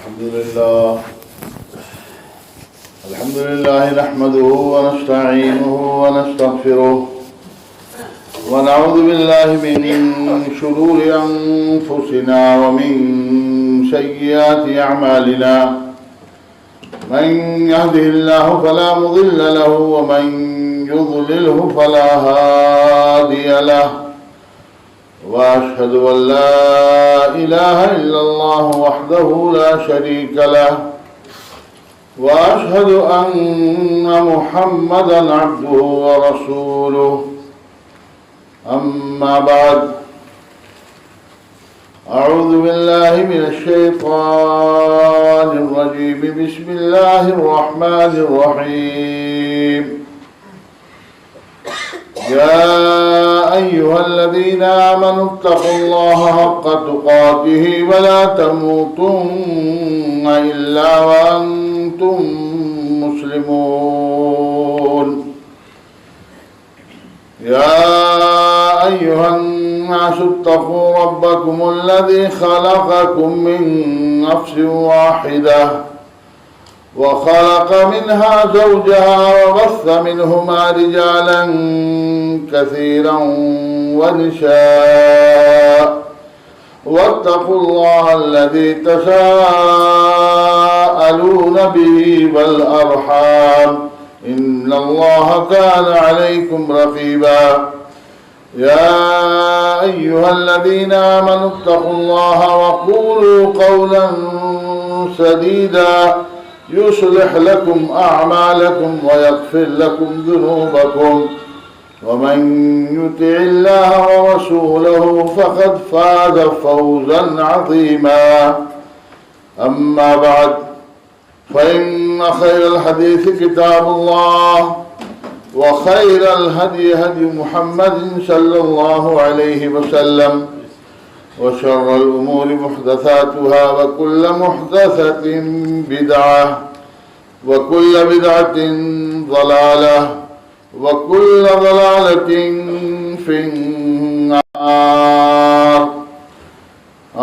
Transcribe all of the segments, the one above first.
الحمد لله نحمده ونستعينه ونستغفره ونعوذ بالله من شرور أنفسنا ومن سيئات أعمالنا من يهده الله فلا مضل له ومن يضلله فلا هادي له وأشهد أن لا إله إلا الله وحده لا شريك له وأشهد أن محمدا عبده ورسوله أما بعد أعوذ بالله من الشيطان الرجيم بسم الله الرحمن الرحيم يا أيها الذين آمنوا اتقوا الله حق تقاته ولا تموتن إلا وأنتم مسلمون يا أيها الناس اتقوا ربكم الذي خلقكم من نفس واحدة وخلق منها زوجها وبث منهما رجالا كثيرا ونساء واتقوا الله الذي تساءلون به والأرحام إن الله كان عليكم رقيبا يا أيها الذين آمنوا اتقوا الله وقولوا قولا سديدا يصلح لكم أعمالكم ويغفر لكم ذنوبكم ومن يطع الله ورسوله فقد فاز فوزا عظيما أما بعد فإن خير الحديث كتاب الله وخير الهدي هدي محمد صلى الله عليه وسلم وشر الأمور محدثاتها وكل محدثة بدعة وكل بدعة ضلالة وكل ضلالة في النار.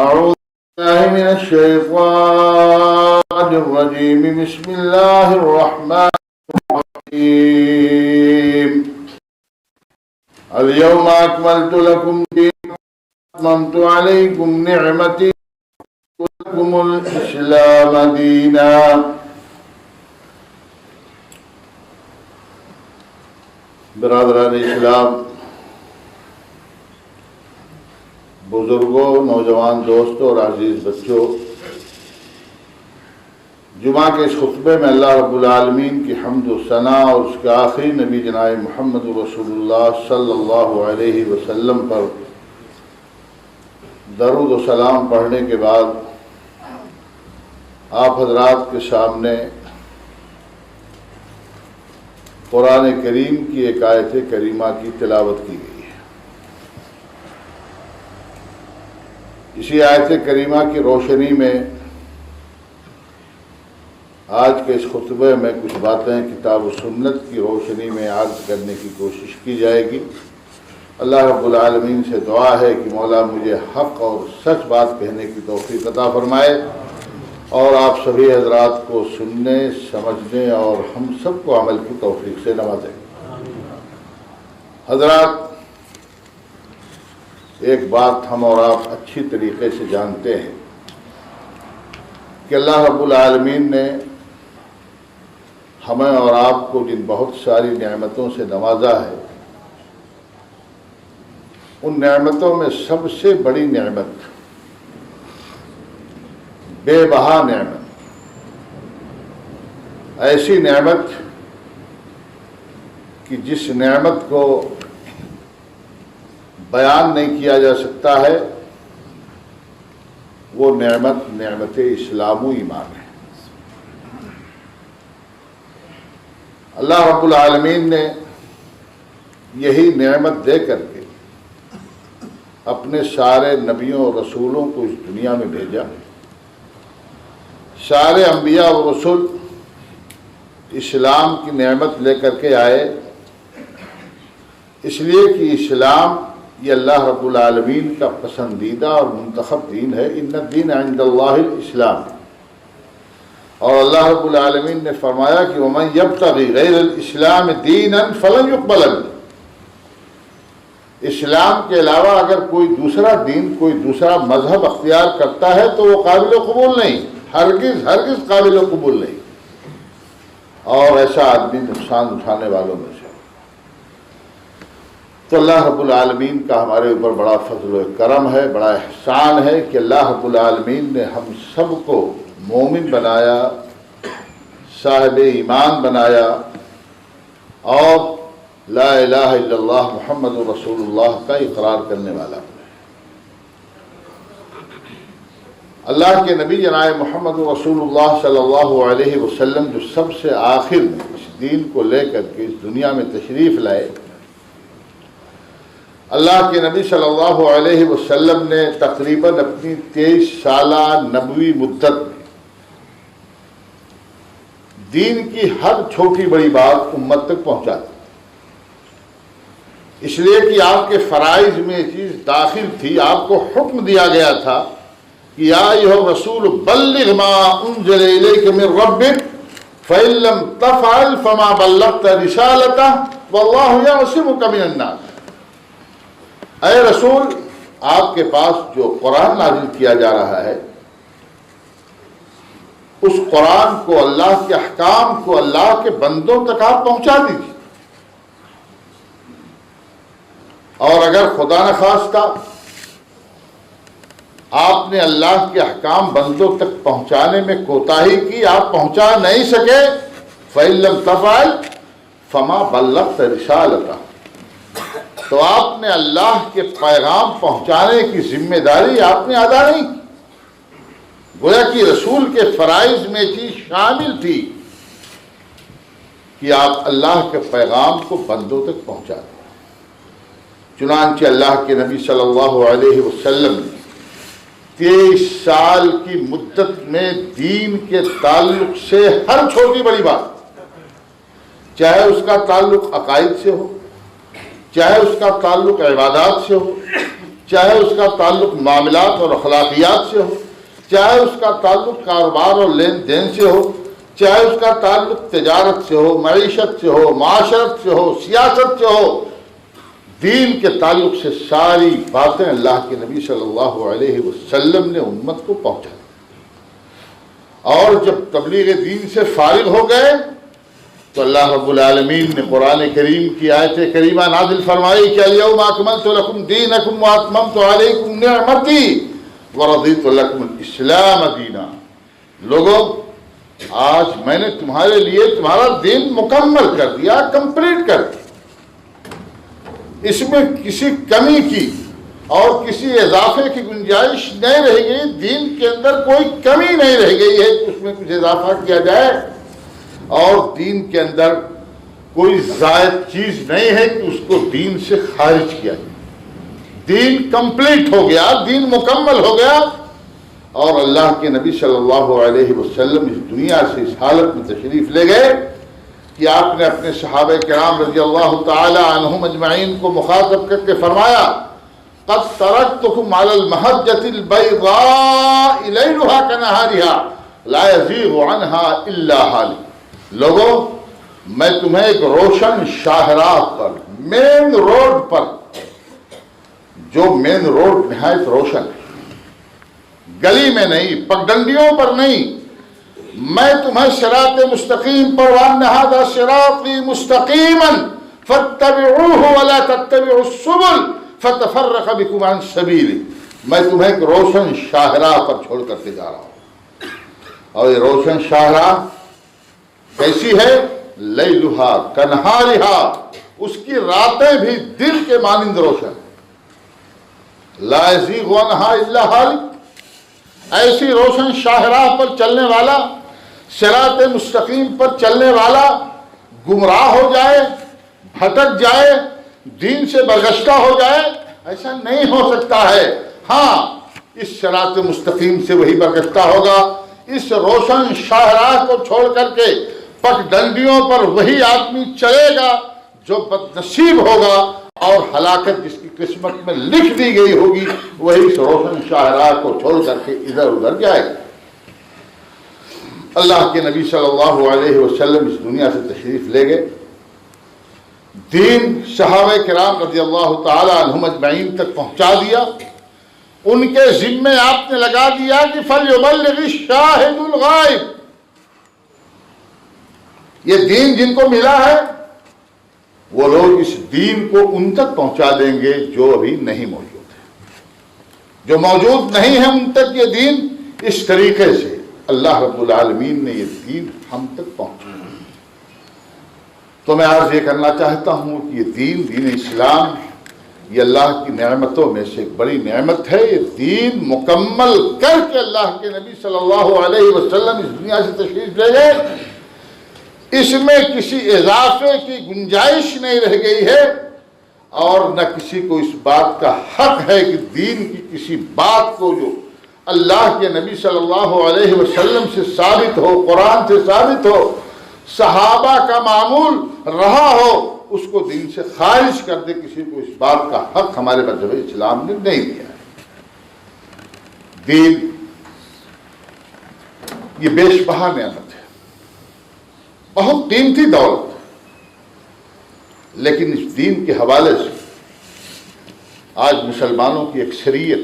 أعوذ بالله من الشيطان الرجيم بسم الله الرحمن الرحيم اليوم أكملت لكم دينكم وأتممت عليكم نعمتي ولكم الإسلام دينا. برادران اسلام، بزرگوں، نوجوان دوستوں اور عزیز بچوں، جمعہ کے اس خطبے میں اللہ رب العالمین کی حمد و ثنا اور اس کے آخری نبی جناب محمد رسول اللہ صلی اللہ علیہ وسلم پر درود و سلام پڑھنے کے بعد آپ حضرات کے سامنے قرآن کریم کی ایک آیت کریمہ کی تلاوت کی گئی ہے۔ اسی آیت کریمہ کی روشنی میں آج کے اس خطبے میں کچھ باتیں کتاب و سنت کی روشنی میں عرض کرنے کی کوشش کی جائے گی۔ اللہ رب العالمین سے دعا ہے کہ مولا مجھے حق اور سچ بات کہنے کی توفیق عطا فرمائے اور آپ سبھی حضرات کو سننے، سمجھنے اور ہم سب کو عمل کی توفیق سے نوازے۔ حضرات، ایک بات ہم اور آپ اچھی طریقے سے جانتے ہیں کہ اللہ رب العالمین نے ہمیں اور آپ کو جن بہت ساری نعمتوں سے نوازا ہے، ان نعمتوں میں سب سے بڑی نعمت، بے بہا نعمت، ایسی نعمت کہ جس نعمت کو بیان نہیں کیا جا سکتا ہے، وہ نعمت اسلام و ایمان ہے۔ اللہ رب العالمین نے یہی نعمت دے کر کے اپنے سارے نبیوں اور رسولوں کو اس دنیا میں بھیجا۔ سارے انبیاء و رسول اسلام کی نعمت لے کر کے آئے، اس لیے کہ اسلام یہ اللہ رب العالمین کا پسندیدہ اور منتخب دین ہے۔ ان الدین عند اللہ الاسلام، اور اللہ رب العالمین نے فرمایا کہ وَمَن يَبْتَغِ غَيْرَ الْإِسْلَامِ دِينًا فَلَن يُقْبَلَ مِنْهُ، اسلام کے علاوہ اگر کوئی دوسرا دین، کوئی دوسرا مذہب اختیار کرتا ہے تو وہ قابل قبول نہیں، ہرگز قابل قبول نہیں، اور ایسا آدمی نقصان اٹھانے والوں میں سے۔ تو اللہ رب العالمین کا ہمارے اوپر بڑا فضل و کرم ہے، بڑا احسان ہے کہ اللہ رب العالمین نے ہم سب کو مومن بنایا، صاحب ایمان بنایا، اور لا الہ الا اللہ محمد رسول اللہ کا اقرار کرنے والا بنایا۔ اللہ کے نبی جناب محمد رسول اللہ صلی اللہ علیہ وسلم جو سب سے آخر میں اس دین کو لے کر کے اس دنیا میں تشریف لائے، اللہ کے نبی صلی اللہ علیہ وسلم نے تقریباً اپنی 23 سالہ نبوی مدت میں دین کی ہر چھوٹی بڑی بات امت تک پہنچا دی، اس لیے کہ آپ کے فرائض میں یہ چیز داخل تھی۔ آپ کو حکم دیا گیا تھا کہ یا ایھا الرسول بلغ ما انزل الیک من ربک فإن لم تفعل فما بلغت رسالتہ واللہ یعصمک من الناس۔ اے رسول، آپ کے پاس جو قرآن نازل کیا جا رہا ہے، اس قرآن کو، اللہ کے احکام کو اللہ کے بندوں تک آپ پہنچا دیجیے، اور اگر خدا نخواستہ آپ نے اللہ کے احکام بندوں تک پہنچانے میں کوتاہی کی، آپ پہنچا نہیں سکے، فَإِن لَّمْ تَفْعَلْ فَمَا بَلَّغْتَ رِسَالَتَهُ، تو آپ نے اللہ کے پیغام پہنچانے کی ذمہ داری آپ نے ادا نہیں کی۔ گویا کہ رسول کے فرائض میں چیز شامل تھی کہ آپ اللہ کے پیغام کو بندوں تک پہنچا دیں۔ چنانچہ اللہ کے نبی صلی اللہ علیہ وسلم نے 23 سال کی مدت میں دین کے تعلق سے ہر چھوٹی بڑی بات، چاہے اس کا تعلق عقائد سے ہو، چاہے اس کا تعلق عبادات سے ہو، چاہے اس کا تعلق معاملات اور اخلاقیات سے ہو، چاہے اس کا تعلق کاروبار اور لین دین سے ہو، چاہے اس کا تعلق تجارت سے ہو، معیشت سے ہو، معاشرت سے ہو، سیاست سے ہو، دین کے تعلق سے ساری باتیں اللہ کے نبی صلی اللہ علیہ وسلم نے امت کو پہنچا دی۔ اور جب تبلیغ دین سے فارغ ہو گئے تو اللہ رب العالمین نے قرآن کریم کی آیت کریمہ نازل فرمائی کہ الیوم اکملت لکم دینکم واتممت علیکم نعمتی ورضیت لکم الاسلام دینا۔ لوگوں، آج میں نے تمہارے لیے تمہارا دین مکمل کر دیا، کمپلیٹ کر دیا، اس میں کسی کمی کی اور کسی اضافے کی گنجائش نہیں رہ گئی، دین کے اندر کوئی کمی نہیں رہ گئی ہے کہ اس میں کچھ اضافہ کیا جائے، اور دین کے اندر کوئی زائد چیز نہیں ہے کہ اس کو دین سے خارج کیا جائے۔ دین کمپلیٹ ہو گیا، دین مکمل ہو گیا، اور اللہ کے نبی صلی اللہ علیہ وسلم اس دنیا سے اس حالت میں تشریف لے گئے کہ آپ نے اپنے صحابہ کرام رضی اللہ تعالی عنہم اجمعین کو مخاطب کر کے فرمایا قد ترکتکم علی المحجۃ البیضاء لیلھا کنہارھا لا یزیغ عنہا الا ہالک۔ لوگوں، میں تمہیں ایک روشن شاہراہ پر، مین روڈ پر، جو مین روڈ نہایت روشن ہے، گلی میں نہیں، پگڈنڈیوں پر نہیں، میں تمہیں صراط مستقیم پر وَأَنَّ هَذَا صِرَاطِي مُسْتَقِيمًا فَاتَّبِعُوهُ وَلَا تَتَّبِعُوا السُّبُلَ فَتَفَرَّقَ بِكُمْ عَنْ سَبِيلِهِ۔ میں تمہیں ایک روشن شاہراہ پر چھوڑ کر کے جا رہا ہوں، اور یہ روشن شاہراہ کیسی ہے؟ لیلھا کنہارھا، اس کی راتیں بھی دن کے مانند روشن، لا یزیغ عنہا الا ہالک۔ ایسی روشن شاہراہ پر چلنے والا، صراط مستقیم پر چلنے والا گمراہ ہو جائے، بھٹک جائے، دین سے برگشتہ ہو جائے، ایسا نہیں ہو سکتا ہے۔ ہاں، اس صراط مستقیم سے وہی برگشتہ ہوگا، اس روشن شاہراہ کو چھوڑ کر کے پگ ڈنڈیوں پر وہی آدمی چلے گا جو بدنصیب ہوگا، اور ہلاکت جس کی قسمت میں لکھ دی گئی ہوگی وہی اس روشن شاہراہ کو چھوڑ کر کے ادھر ادھر جائے گا۔ اللہ کے نبی صلی اللہ علیہ وسلم اس دنیا سے تشریف لے گئے، دین صحابہ کرام رضی اللہ تعالی عنہم اجمعین تک پہنچا دیا، ان کے ذمے آپ نے لگا دیا کہ فَلْيُبَلِّغِ الشَّاهِدُ الْغَائِبُ، یہ دین جن کو ملا ہے وہ لوگ اس دین کو ان تک پہنچا دیں گے جو ابھی نہیں موجود ہے، جو موجود نہیں ہے ان تک یہ دین اس طریقے سے اللہ رب العالمین نے یہ دین ہم تک پہنچایا۔ تو میں عرض یہ کرنا چاہتا ہوں کہ یہ دین اسلام یہ اللہ کی نعمتوں میں سے ایک بڑی نعمت ہے۔ یہ دین مکمل کر کے اللہ کے نبی صلی اللہ علیہ وسلم اس دنیا سے تشریف لے گئے، اس میں کسی اضافے کی گنجائش نہیں رہ گئی ہے، اور نہ کسی کو اس بات کا حق ہے کہ دین کی کسی بات کو جو اللہ کے نبی صلی اللہ علیہ وسلم سے ثابت ہو، قرآن سے ثابت ہو، صحابہ کا معمول رہا ہو، اس کو دین سے خارج کر دے، کسی کو اس بات کا حق ہمارے مذہب اسلام نے نہیں دیا ہے۔ دین یہ بیش بہا نعمت ہے، بہت قیمتی دولت ہے، لیکن اس دین کے حوالے سے آج مسلمانوں کی اکثریت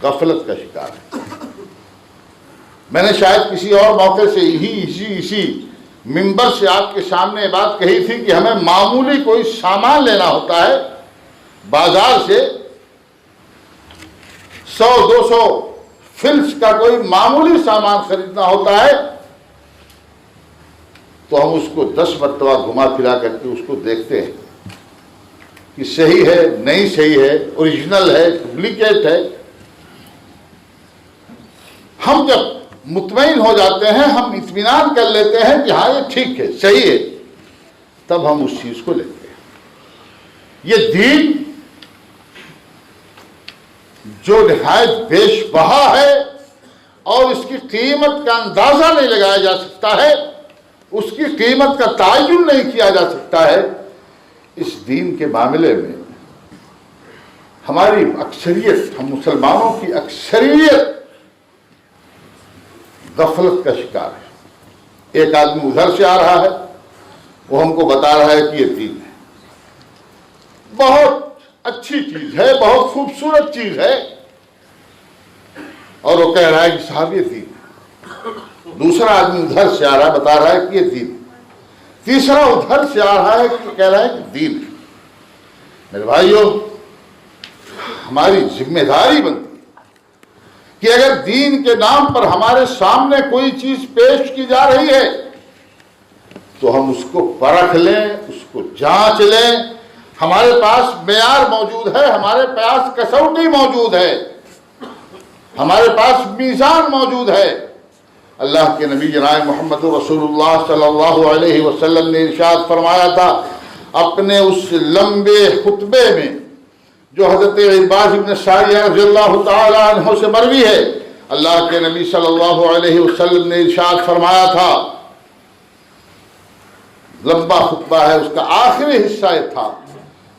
غفلت کا شکار ہے۔ میں نے شاید کسی اور موقع سے اسی منبر سے آپ کے سامنے بات کہی تھی کہ ہمیں معمولی کوئی سامان لینا ہوتا ہے، بازار سے 100-200 فلس کا کوئی معمولی سامان خریدنا ہوتا ہے، تو ہم اس کو 10 مرتبہ گھما پھرا کر کے اس کو دیکھتے ہیں کہ صحیح ہے، نہیں صحیح ہے، اوریجنل ہے، ڈپلیکیٹ ہے۔ ہم جب مطمئن ہو جاتے ہیں، ہم اطمینان کر لیتے ہیں کہ ہاں یہ ٹھیک ہے، صحیح ہے، تب ہم اس چیز کو لیتے ہیں۔ یہ دین جو نہایت بیش بہا ہے اور اس کی قیمت کا اندازہ نہیں لگایا جا سکتا ہے، اس کی قیمت کا تعین نہیں کیا جا سکتا ہے، اس دین کے معاملے میں ہماری اکثریت، ہم مسلمانوں کی اکثریت غفلت کا شکار ہے۔ ایک آدمی ادھر سے آ رہا ہے، وہ ہم کو بتا رہا ہے کہ یہ دین ہے، بہت اچھی چیز ہے، بہت خوبصورت چیز ہے، اور وہ کہہ رہا ہے کہ صاحب یہ دین ہے۔ دوسرا آدمی ادھر سے آ رہا ہے، بتا رہا ہے کہ یہ دین ہے۔ تیسرا ادھر سے آ رہا ہے کہ کہہ رہا ہے کہ دین ہے۔ میرے بھائیوں، ہماری ذمہ داری بنتی کہ اگر دین کے نام پر ہمارے سامنے کوئی چیز پیش کی جا رہی ہے تو ہم اس کو پرکھ لیں، اس کو جانچ لیں۔ ہمارے پاس معیار موجود ہے، ہمارے پاس کسوٹی موجود ہے، ہمارے پاس میزان موجود ہے۔ اللہ کے نبی جناب محمد رسول اللہ صلی اللہ علیہ وسلم نے ارشاد فرمایا تھا اپنے اس لمبے خطبے میں جو حضرت عرباض بن ساریہ رضی اللہ تعالی عنہ سے مروی ہے۔ اللہ کے نبی صلی اللہ علیہ وسلم نے ارشاد فرمایا تھا، لمبا خطبہ ہے، اس کا آخری حصہ یہ تھا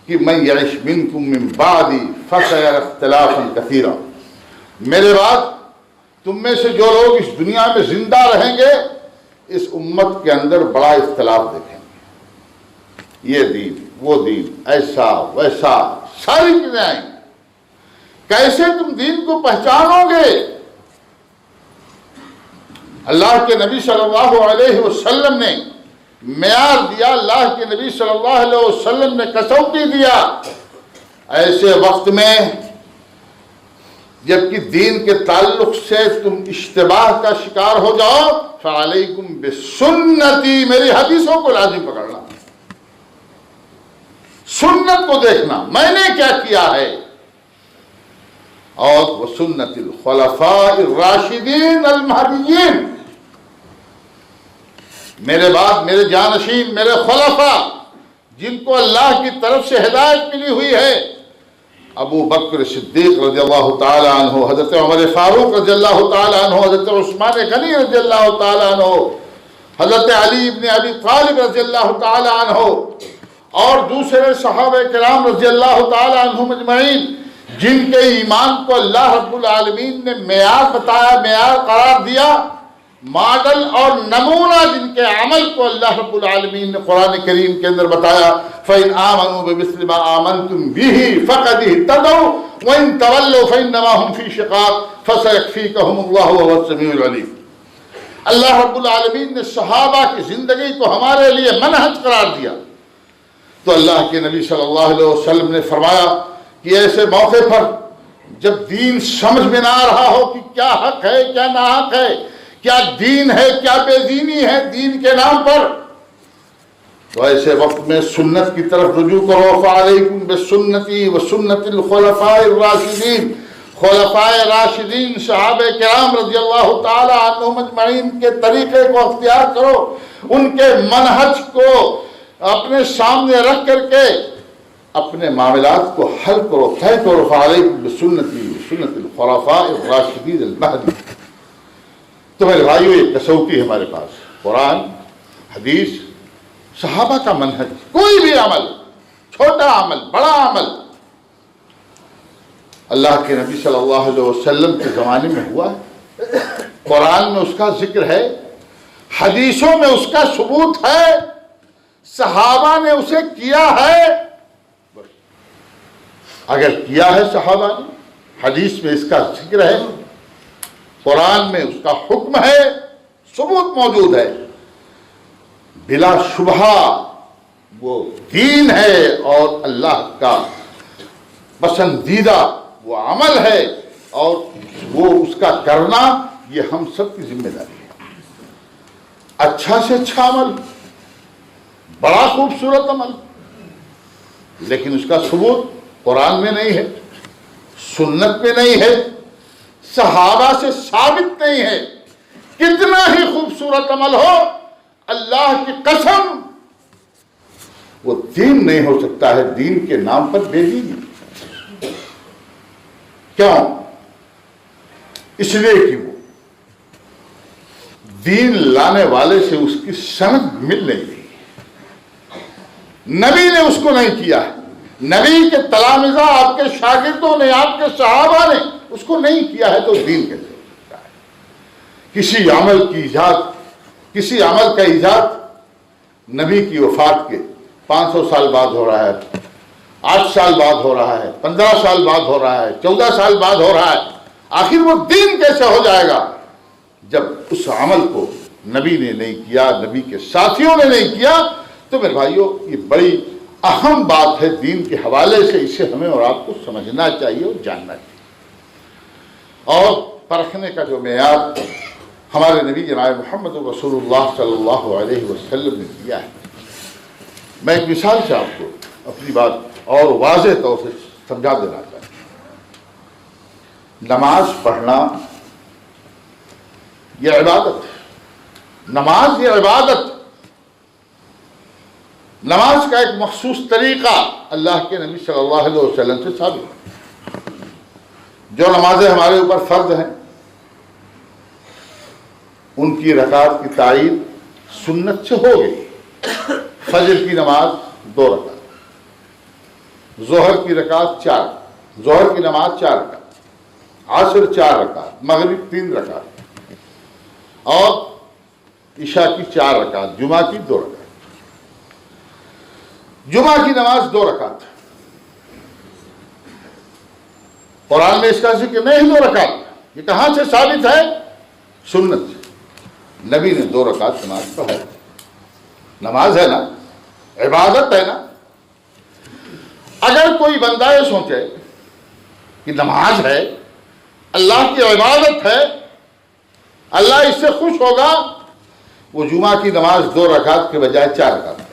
کہ من یعش منکم من بعدی فسیر اختلافا کثیرا، میرے بعد تم میں سے جو لوگ اس دنیا میں زندہ رہیں گے اس امت کے اندر بڑا اختلاف دیکھیں گے، یہ دین وہ دین، ایسا ویسا، ساری چیزیں آئیں۔ کیسے تم دین کو پہچانو گے؟ اللہ کے نبی صلی اللہ علیہ وسلم نے معیار دیا، اللہ کے نبی صلی اللہ علیہ وسلم نے کسوٹی دیا۔ ایسے وقت میں جبکہ دین کے تعلق سے تم اشتباہ کا شکار ہو جاؤ، فعلیکم بسنتی، میری حدیثوں کو لازم پکڑنا، سنت کو دیکھنا میں نے کیا کیا ہے، اور وسنت الخلفاء الراشدین المہدیین، میرے بعد میرے جانشین، میرے خلفاء جن کو اللہ کی طرف سے ہدایت ملی ہوئی ہے، ابو بکر صدیق رضی اللہ تعالی عنہ، حضرت عمر فاروق رضی اللہ تعالی عنہ، حضرت عثمان غنی رضی اللہ تعالی عنہ، حضرت علی بن ابی طالب رضی اللہ تعالی عنہ، اور دوسرے صحابہ کرام رضی اللہ تعالی عنہم اجمعین، جن کے ایمان کو اللہ رب العالمین نے معیار بتایا، معیار قرار دیا، ماڈل اور نمونہ جن کے عمل کو اللہ رب العالمین نے قرآن کریم کے اندر بتایا، فَإِنْ آمَنُوا بِمِثْلِ مَا آمَنْتُمْ بِهِ فَقَدِ اهْتَدَوْا وَإِنْ تَوَلَّوْا فَإِنَّمَا هُمْ فِي شِقَاقٍ فَسَيَكْفِيكَهُمُ اللَّهُ وَهُوَ السَّمِيعُ الْعَلِيمُ۔ اللہ رب العالمین نے صحابہ کی زندگی کو ہمارے لیے منہج قرار دیا، تو اللہ کے نبی صلی اللہ علیہ وسلم نے فرمایا کہ ایسے موقع پر جب دین سمجھ میں نہ آ رہا ہو کہ کیا حق ہے کیا ناحق ہے، کیا دین ہے کیا بے دینی ہے دین کے نام پر، تو ایسے وقت میں سنت کی طرف رجوع کرو۔ فَعَلَيْكُمْ بِسُنَّتِي وَسُنَّتِ الْخُلَفَاءِ الرَّاشِدِينَ، خلفائے راشدین صحابہ کرام رضی اللہ تعالی عنہم اجمعین کے طریقے کو اختیار کرو، ان کے منہج کو اپنے سامنے رکھ کر کے اپنے معاملات کو حل کرو، طے کرو۔ فَعَلَيْكُمْ بِسُنَّتِي وَسُنَّتِ الْخُلَفَاءِ الرَّاشِدِينَ الْمَهْدِيِّينَ۔ تو میرے بھائیو، ایک کسوٹی ہمارے پاس قرآن، حدیث، صحابہ کا منہج۔ کوئی بھی عمل، چھوٹا عمل، بڑا عمل، اللہ کے نبی صلی اللہ علیہ وسلم کے زمانے میں ہوا ہے، قرآن میں اس کا ذکر ہے، حدیثوں میں اس کا ثبوت ہے، صحابہ نے اسے کیا ہے۔ اگر کیا ہے صحابہ نے، حدیث میں اس کا ذکر ہے، قرآن میں اس کا حکم ہے، ثبوت موجود ہے، بلا شبہ وہ دین ہے اور اللہ کا پسندیدہ وہ عمل ہے، اور وہ اس کا کرنا یہ ہم سب کی ذمہ داری ہے۔ اچھا سے اچھا عمل، بڑا خوبصورت عمل، لیکن اس کا ثبوت قرآن میں نہیں ہے، سنت میں نہیں ہے، صحابہ سے ثابت نہیں ہے۔ کتنا ہی خوبصورت عمل ہو، اللہ کی قسم وہ دین نہیں ہو سکتا ہے، دین کے نام پر بے دینی۔ کیوں؟ اس لیے کہ وہ دین لانے والے سے اس کی سند مل نہیں رہی، نبی نے اس کو نہیں کیا ہے، نبی کے تلامذہ آپ کے شاگردوں نے، آپ کے صحابہ نے اس کو نہیں کیا ہے، تو دین کیسے ہو سکتا ہے؟ کسی عمل کی ایجاد، کسی عمل کا ایجاد نبی کی وفات کے 500 سال بعد ہو رہا ہے، 8 سال بعد ہو رہا ہے، 15 سال بعد ہو رہا ہے، 14 سال بعد ہو رہا ہے، آخر وہ دین کیسے ہو جائے گا جب اس عمل کو نبی نے نہیں کیا، نبی کے ساتھیوں نے نہیں کیا؟ تو میرے بھائیو، یہ بڑی اہم بات ہے دین کے حوالے سے، اسے ہمیں اور آپ کو سمجھنا چاہیے اور جاننا چاہیے۔ اور پرکھنے کا جو معیار ہمارے نبی جناب محمد رسول اللہ صلی اللہ علیہ وسلم نے دیا ہے، میں ایک مثال سے آپ کو اپنی بات اور واضح طور سے سمجھا دینا چاہتا ہوں۔ نماز پڑھنا یہ عبادت ہے، نماز یہ عبادت، نماز کا ایک مخصوص طریقہ اللہ کے نبی صلی اللہ علیہ وسلم سے ثابت ہے۔ جو نمازیں ہمارے اوپر فرض ہیں ان کی رکعت کی تعین سنت سے ہو گئی۔ فجر کی نماز 2 رکعت، ظہر کی رکعت 4، ظہر کی نماز 4 رکعت، عصر 4 رکعت، مغرب 3 رکعت، اور عشاء کی 4 رکعت، جمعہ کی 2 رکعت۔ جمعہ کی نماز 2 رکعت، قرآن میں اس کا ذکر نہیں 2 رکعت، یہ کہاں سے ثابت ہے؟ سنت سے، نبی نے 2 رکعت نماز پڑھائی۔ نماز ہے نا، عبادت ہے نا۔ اگر کوئی بندہ یہ سوچے کہ نماز ہے، اللہ کی عبادت ہے، اللہ اس سے خوش ہوگا، وہ جمعہ کی نماز 2 رکعت کے بجائے 4 رکعت پڑھے۔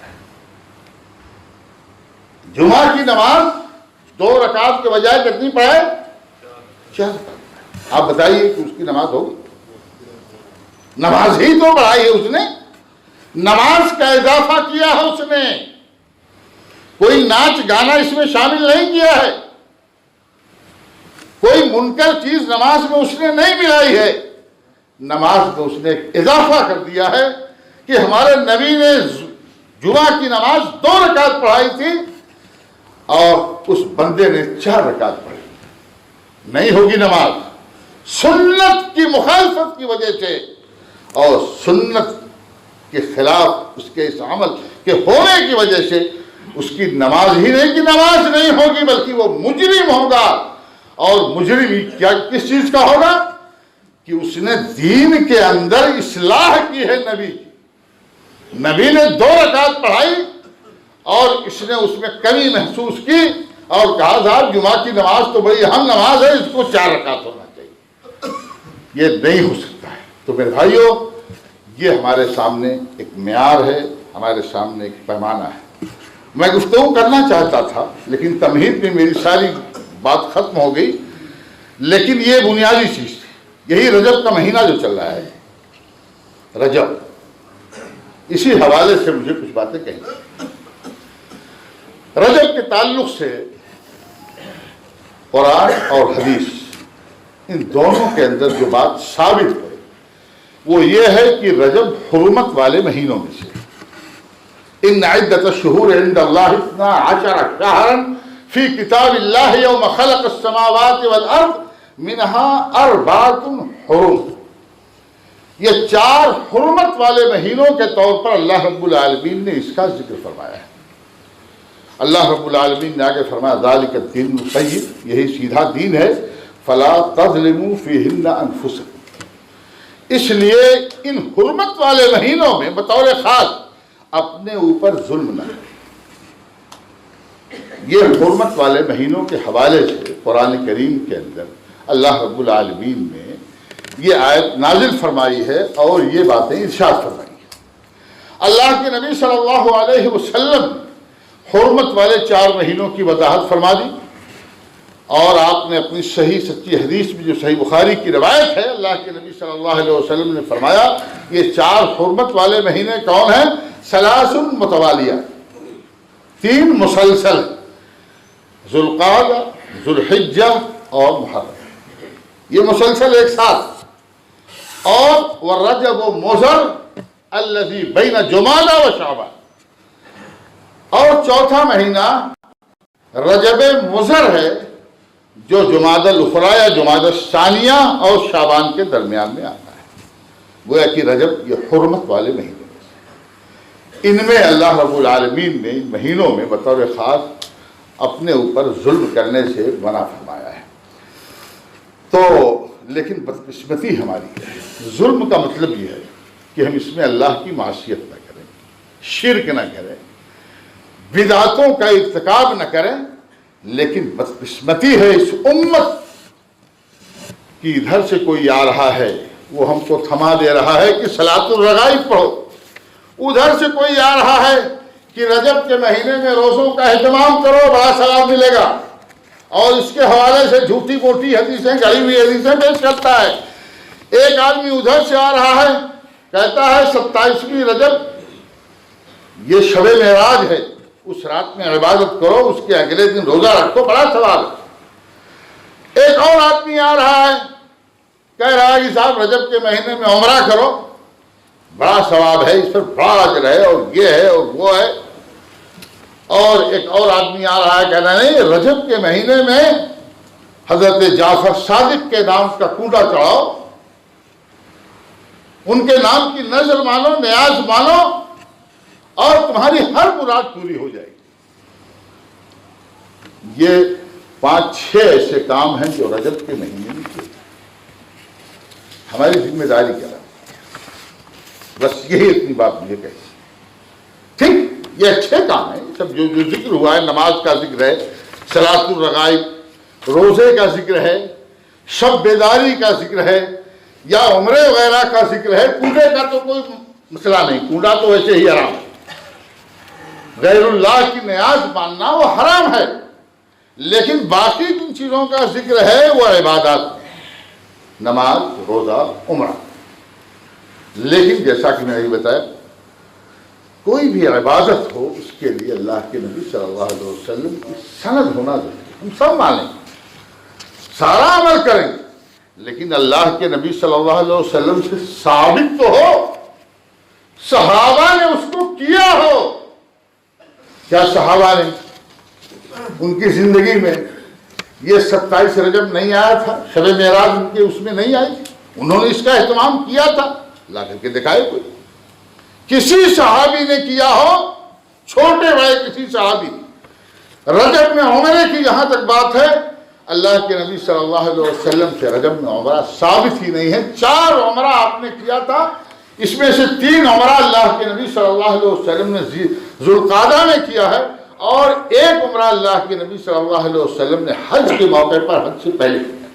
جمعہ کی نماز 2 رکعت کے بجائے کتنی پڑھے؟ 4 رکعت۔ آپ بتائیے کہ اس کی نماز ہوگی؟ نماز ہی تو بڑھائی ہے اس نے، نماز کا اضافہ کیا ہے اس نے، کوئی ناچ گانا اس میں شامل نہیں کیا ہے، کوئی منکر چیز نماز میں اس نے نہیں ملائی ہے، نماز میں اس نے ایک اضافہ کر دیا ہے کہ ہمارے نبی نے جمعہ کی نماز 2 رکعت پڑھائی تھی اور اس بندے نے 4 رکعت پڑھی۔ نہیں ہوگی نماز، سنت کی مخالفت کی وجہ سے اور سنت کے خلاف اس کے اس عمل کے ہونے کی وجہ سے اس کی نماز ہی نہیں کہ نماز نہیں ہوگی بلکہ وہ مجرم ہوگا. اور مجرم کیا کس چیز کا ہوگا؟ کہ اس نے دین کے اندر اصلاح کی ہے. نبی نے 2 رکعت پڑھائی اور اس نے اس میں کمی محسوس کی اور کہا صاحب جمعہ کی نماز تو بڑی اہم نماز ہے، اس کو 4 رکعت ہونا چاہیے. یہ نہیں ہو سکتا ہے. تو میرے بھائیوں، یہ ہمارے سامنے ایک معیار ہے، ہمارے سامنے ایک پیمانہ ہے. میں گفتگو کرنا چاہتا تھا لیکن تمہید میں میری ساری بات ختم ہو گئی. لیکن یہ بنیادی چیز تھی. یہی رجب کا مہینہ جو چل رہا ہے، رجب، اسی حوالے سے مجھے کچھ باتیں کہیں. رجب کے تعلق سے قرآن اور حدیث ان دونوں کے اندر جو بات ثابت ہے وہ یہ ہے کہ رجب حرمت والے مہینوں میں سے. ان عدت الشہور عند اللہ 12 شہرا فی کتاب اللہ یوم خلق السماوات والارض منها 4 حرم. یہ 4 حرمت والے مہینوں کے طور پر اللہ رب العالمین نے اس کا ذکر فرمایا ہے. اللہ رب العالمین نے آگے فرمایا ذالک الدین القیم، یہی سیدھا دین ہے. فلا تظلموا فیہن انفسکم، اس لیے ان حرمت والے مہینوں میں بطور خاص اپنے اوپر ظلم نہ کریں. یہ حرمت والے مہینوں کے حوالے سے قرآن کریم کے اندر اللہ رب العالمین نے یہ آیت نازل فرمائی ہے اور یہ باتیں ارشاد فرمائی ہیں. اللہ کے نبی صلی اللہ علیہ وسلم نے حرمت والے 4 مہینوں کی وضاحت فرما دی اور آپ نے اپنی صحیح سچی حدیث میں جو صحیح بخاری کی روایت ہے، اللہ کے نبی صلی اللہ علیہ وسلم نے فرمایا یہ 4 حرمت والے مہینے کون ہیں؟ 3 متوالیہ، 3 مسلسل، ذوالقعدہ، ذوالحجہ اور محرم. یہ مسلسل ایک ساتھ. اور والرجب مضر الذی بین جمادی و شعبان، اور چوتھا مہینہ رجب مضر ہے جو جمادی الاخری یا جمادی الثانیہ اور شعبان کے درمیان میں آتا ہے. گویا کہ رجب یہ حرمت والے مہینے میں سے. ان میں اللہ رب العالمین نے ان مہینوں میں بطور خاص اپنے اوپر ظلم کرنے سے منع فرمایا ہے. تو لیکن بدقسمتی ہماری ہے. ظلم کا مطلب یہ ہے کہ ہم اس میں اللہ کی معصیت نہ کریں، شرک نہ کریں، بدعتوں کا ارتکاب نہ کریں. لیکن بدقسمتی ہے اس امت کی، ادھر سے کوئی آ رہا ہے وہ ہم کو تھما دے رہا ہے کہ صلاۃ الرغائب پڑھو، ادھر سے کوئی آ رہا ہے کہ رجب کے مہینے میں روزوں کا اہتمام کرو، بڑا ثواب ملے گا، اور اس کے حوالے سے جھوٹی موٹی حدیثیں، گڑی ہوئی حدیثیں پیش کرتا ہے. ایک آدمی ادھر سے آ رہا ہے کہتا ہے 27ویں رجب یہ شب معراج ہے، اس رات میں عبادت کرو، اس کے اگلے دن روزہ رکھو، بڑا ثواب ہے. ایک اور آدمی آ رہا ہے کہہ رہا ہے کہ صاحب رجب کے مہینے میں عمرہ کرو، بڑا ثواب ہے، اس پر بڑا اجر ہے، اور یہ ہے اور وہ ہے. اور ایک اور آدمی آ رہا ہے کہنا نہیں رجب کے مہینے میں حضرت جعفر صادق کے نام کا کنڈا چڑھاؤ، ان کے نام کی نظر مانو، نیاز مانو، اور تمہاری ہر مراد پوری ہو جائے گی. یہ 5-6 ایسے کام ہیں جو رجب کے مہینے میں کیے. ہماری ذمہ داری کیا ہے؟ بس یہی اتنی بات مجھے کہی. ٹھیک، یہ اچھے کام ہیں سب جو ذکر ہوا ہے. نماز کا ذکر ہے، صلاۃ الرغائب، روزے کا ذکر ہے، شب بیداری کا ذکر ہے، یا عمرے وغیرہ کا ذکر ہے. کنڈے کا تو کوئی مسئلہ نہیں، کنڈا تو ویسے ہی حرام ہے. غیر اللہ کی نیاز ماننا وہ حرام ہے. لیکن باقی جن چیزوں کا ذکر ہے وہ عبادات ہیں، نماز، روزہ، عمرہ. لیکن جیسا کہ میں نے بتایا کوئی بھی عبادت ہو اس کے لیے اللہ کے نبی صلی اللہ علیہ وسلم کی سند ہونا ضروری ہے. ہم سب مانیں گے، سارا عمل کریں گے، لیکن اللہ کے نبی صلی اللہ علیہ وسلم سے ثابت تو ہو، صحابہ نے اس کو کیا ہو. کیا صحابہ نے ان کی زندگی میں یہ 27 رجب نہیں آیا تھا؟ شب معراج ان کے اس میں نہیں آئی؟ انہوں نے اس کا اہتمام کیا تھا. اللہ کر کے دکھائے کوئی، کسی صحابی نے کیا ہو، چھوٹے بھائی کسی صحابی، رجب میں عمرے کی جہاں تک بات ہے، اللہ کے نبی صلی اللہ علیہ وسلم سے رجب میں عمرہ ثابت ہی نہیں ہے۔ 4 عمرہ آپ نے کیا تھا، اس میں سے 3 عمرہ اللہ کے نبی صلی اللہ علیہ وسلم نے ذوالقعدہ میں کیا ہے، اور 1 عمرہ اللہ کے نبی صلی اللہ علیہ وسلم نے حج کے موقع پر حج سے پہلے کیا۔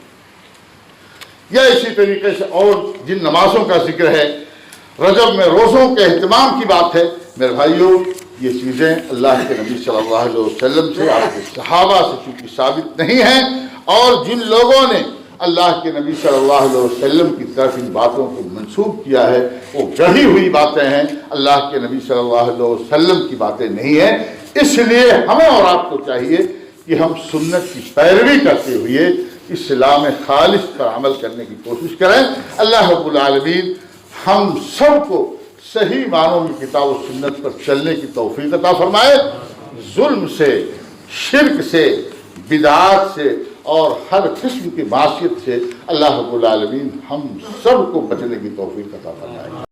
یا اسی طریقے سے اور جن نمازوں کا ذکر ہے، رجب میں روزوں کے اہتمام کی بات ہے، میرے بھائیوں یہ چیزیں اللہ کے نبی صلی اللہ علیہ وسلم سے، آپ کے صحابہ سے چونکہ ثابت نہیں ہیں، اور جن لوگوں نے اللہ کے نبی صلی اللہ علیہ وسلم کی طرف ان باتوں کو منسوب کیا ہے وہ گڑھی ہوئی باتیں ہیں، اللہ کے نبی صلی اللہ علیہ وسلم کی باتیں نہیں ہیں۔ اس لیے ہمیں اور آپ کو چاہیے کہ ہم سنت کی پیروی کرتے ہوئے اسلام خالص پر عمل کرنے کی کوشش کریں۔ اللہ رب العالمین ہم سب کو صحیح معنوں میں کتاب و سنت پر چلنے کی توفیق عطا فرمائے، ظلم سے، شرک سے، بدعات سے اور ہر قسم کی معصیت سے اللہ رب العالمین ہم سب کو بچنے کی توفیق عطا فرمائے۔